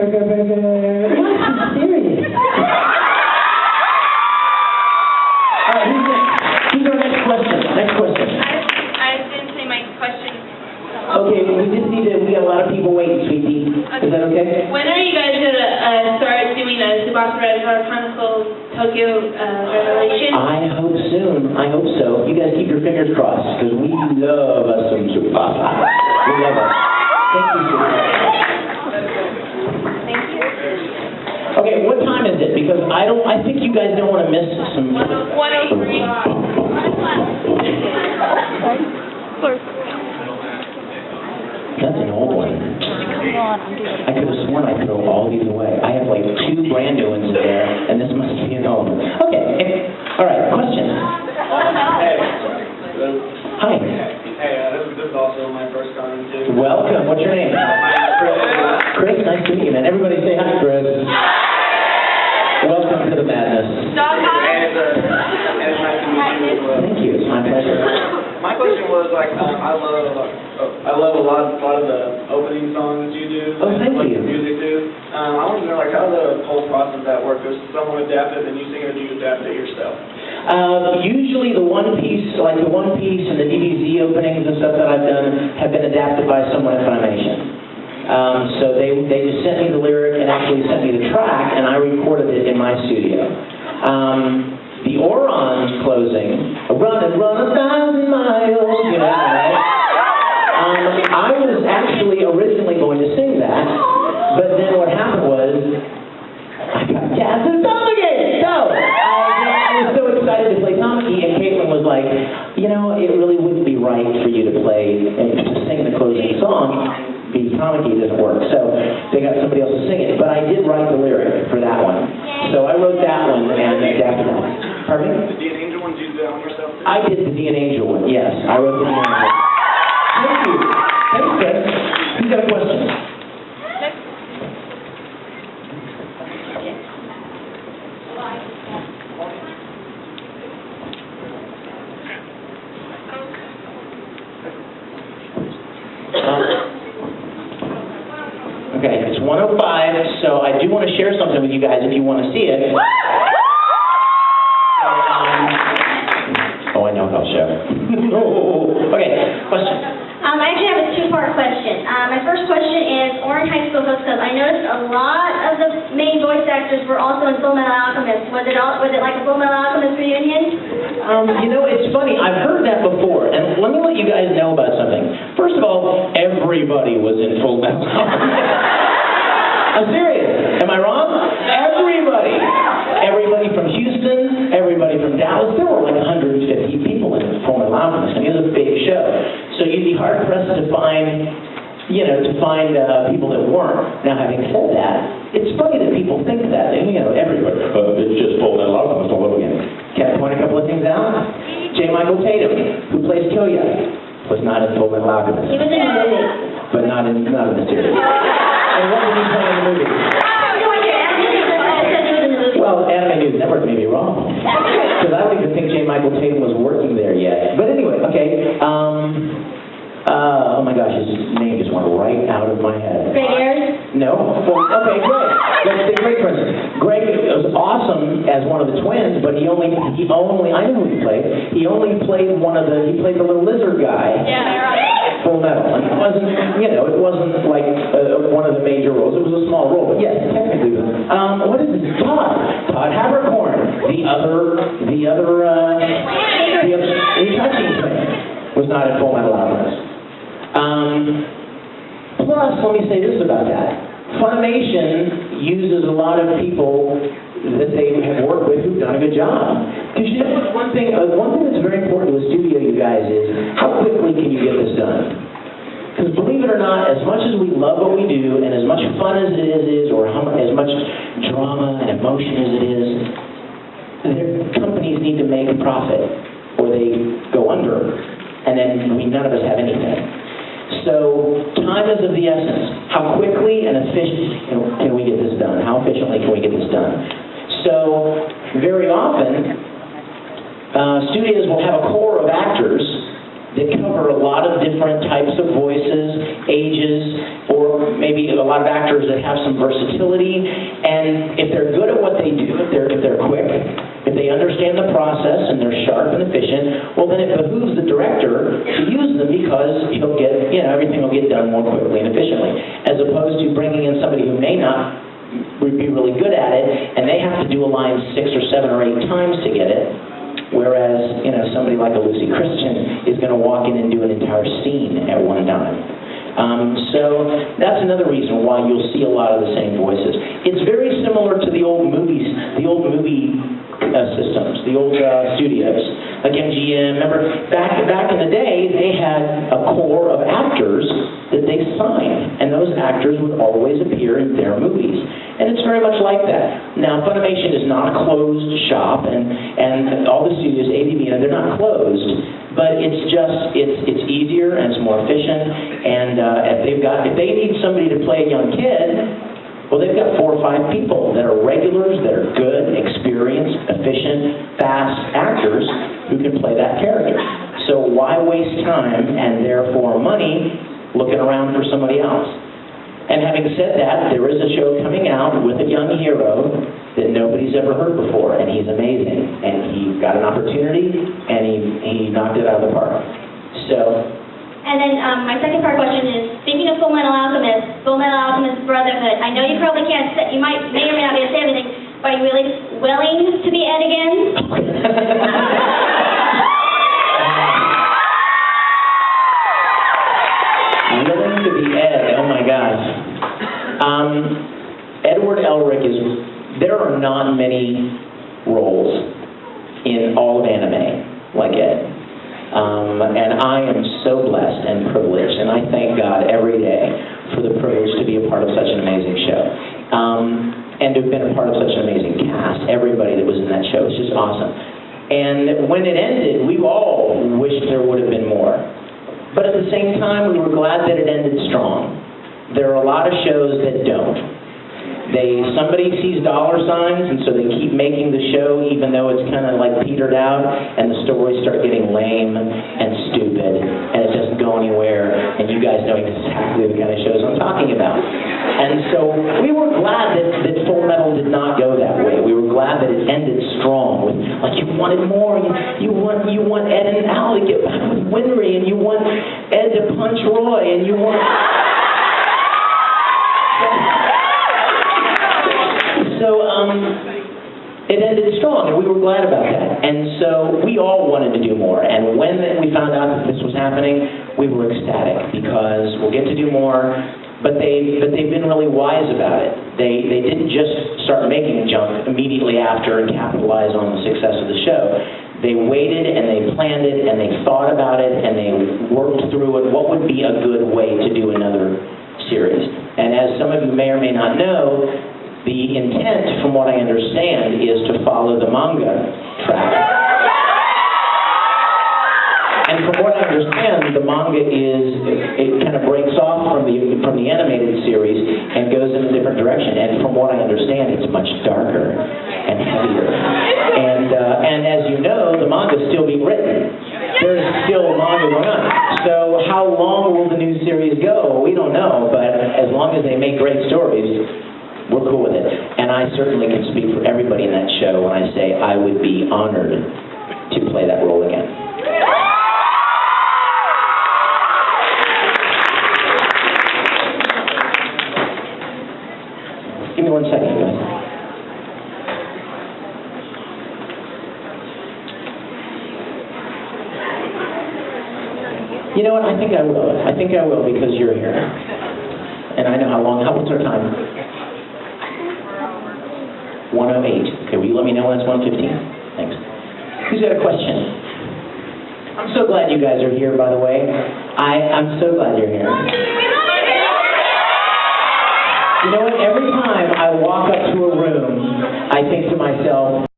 burger, burger. Why so serious? All right, who's next? Who's our next question? Next question. I didn't say my question. Okay, we just need to, we got a lot of people waiting, sweetie. Okay. Is that okay? When are you guys going to start doing the Tsubasa Chronicle Tokyo Revelation? I hope soon. I hope so. You guys keep your fingers crossed, because we love us some Tsubasa. We love us. Thank you, sweetie. Thank you. Okay, what time is it? Because I think you guys don't want to miss some... 103. That's an old one. I could have sworn I threw all these away. I have like 2 brand new ones in there, and this must be an old one. Okay. All right, question. Hey. Hi. Hey, this is also my first time too. Welcome. What's your name? My name's Chris. Chris, nice to meet you, man. Everybody say hi, Chris. Welcome to the madness. Dog And it's nice to meet you as well. Thank you. It's my pleasure. My question was like, I love a lot of the opening songs that you do. Oh, thank like you. The music too. I want to know like how the whole process of that works. Does someone adapt it and you sing it, or do you adapt it yourself? Usually the one piece and the DBZ openings and stuff that I've done have been adapted by someone at Funimation. So they just sent me the lyric and actually sent me the track, and I recorded it in my studio. The Oron's closing, run and run 1,000 miles, you know, right? I was actually originally going to sing that, but then what happened was, I got cast as Tamaki! So, I was so excited to play Tamaki, and Caitlin was like, you know, it really wouldn't be right for you to play, and to sing the closing song, be Tamaki doesn't work. So, they got somebody else to sing it, but I did write the lyric for that one. So I wrote that one and adapted that. Pardon me? The D and Angel one, do you do that one yourself? I did the D and Angel one, yes. I wrote the D and Angel. Thank you. Thanks, Chris. Who's got a question? Okay, it's 1:05, so I do want to share something with you guys if you want to see it. Oh, I know what I'll show. Okay, question. I actually have a 2-part question. My first question is, Orange High School Hooks Up. I noticed a lot of the main voice actors were also in Full Metal Alchemist. Was it like a Full Metal Alchemist reunion? You know, it's funny. I've heard that before, and let me let you guys know about something. First of all, everybody was in Full Metal Alchemist. I'm serious. Am I wrong? Everybody. Everybody from Houston, everybody from Dallas. There were like 150 people in Full Metal Alchemist. I mean, it was a big show. So you'd be hard pressed to find, people that weren't. Now, having said that, it's funny that people think that. And, everybody, it's just Full Metal Alchemist all over again. Can I point a couple of things out? J. Michael Tatum, who plays Kyoya, was not in Full Metal Alchemist. He was in the movie. But not in the series. And what did he play in the movie? Well, Anime News Network may be wrong. Because I don't even think J. Michael Tatum was working there yet. But anyway, okay. Oh my gosh, his name just went right out of my head. Greg Ayers? No? Okay, Greg. That's the great person. Greg was awesome as one of the twins, but I know who he played. He played the little lizard guy. Yeah, right. Full Metal. And it wasn't like one of the major roles. It was a small role, but yes, technically. What is it? Todd Habercorn. The Itachi twin was not in Full Metal Alchemist. Plus, let me say this about that. Funimation uses a lot of people that they have worked with who've done a good job. Because one thing that's very important to a studio, you guys, is how quickly can you get this done? Because believe it or not, as much as we love what we do, and as much fun as it is, or as much drama and emotion as it is, companies need to make a profit, or they go under, and then none of us have anything. So time is of the essence. How quickly and efficiently can we get this done? How efficiently can we get this done? So very often, studios will have a core of actors that cover a lot of different types of voices, ages, or maybe a lot of actors that have some versatility. And if they're good at what they do, if they're quick, if they understand the process and they're sharp and efficient, well, then it behooves the director to use them because he'll get, everything will get done more quickly and efficiently, as opposed to bringing in somebody who may not be really good at it, and they have to do a line 6 or 7 or 8 times to get it. Whereas, somebody like a Lucy Christian is going to walk in and do an entire scene at one time. So that's another reason why you'll see a lot of the same voices. It's very similar to the old movie systems, the old studios, like MGM. Remember, back in the day, they had a core of actors that they signed, and those actors would always appear in their movies. And it's very much like that. Now, Funimation is not a closed shop, and all the studios, ADV, they're not closed, but it's easier and it's more efficient. And if they need somebody to play a young kid, well, they've got 4 or 5 people that are regulars, that are good, experienced, efficient, fast actors who can play that character. So why waste time and therefore money looking around for somebody else? And having said that, there is a show coming out with a young hero that nobody's ever heard before, and he's amazing. And he got an opportunity, and he knocked it out of the park. So. And then my second part question is, speaking of Full Metal Alchemist Brotherhood, I know you probably can't say, may or may not be able to say everything, but are you really willing to be Ed again? Willing to be Ed, oh my gosh. Edward Elric there are not many roles in all of anime like Ed. And I am so blessed and privileged, and I thank God every day for the privilege to be a part of such an amazing show. And to have been a part of such an amazing cast. Everybody that was in that show was just awesome. And when it ended, we all wished there would have been more. But at the same time, we were glad that it ended strong. There are a lot of shows that don't. Somebody sees dollar signs, and so they keep making the show even though it's kind of like petered out, and the stories start getting lame and stupid, and it doesn't go anywhere, and you guys know exactly the kind of shows I'm talking about. And so we were glad that Full Metal did not go that way. We were glad that it ended strong. You wanted more. You want Ed and Al to get back with Winry, and you want Ed to punch Roy, and you want... So it ended strong, and we were glad about that. And so we all wanted to do more. And when we found out that this was happening, we were ecstatic because we'll get to do more. But they've been really wise about it. They didn't just start making junk immediately after and capitalize on the success of the show. They waited and they planned it and they thought about it and they worked through it. What would be a good way to do another series? And as some of you may or may not know, the intent, from what I understand, is to follow the manga track. And from what I understand, the manga it kind of breaks off from the animated series and goes in a different direction. And from what I understand, it's much darker and heavier. And as you know, the manga is still being written. There's still manga going on. So how long will the new series go? We don't know, but as long as they make great stories, we're cool with it. And I certainly can speak for everybody in that show when I say I would be honored to play that role again. Give me 1 second, guys. You know what? I think I will. I think I will because you're here. And I know how long. What's our time? 1:08. Okay, will you let me know when it's 1:15? Thanks. Who's got a question? I'm so glad you guys are here, by the way. I'm so glad you're here. You know what? Every time I walk up to a room, I think to myself,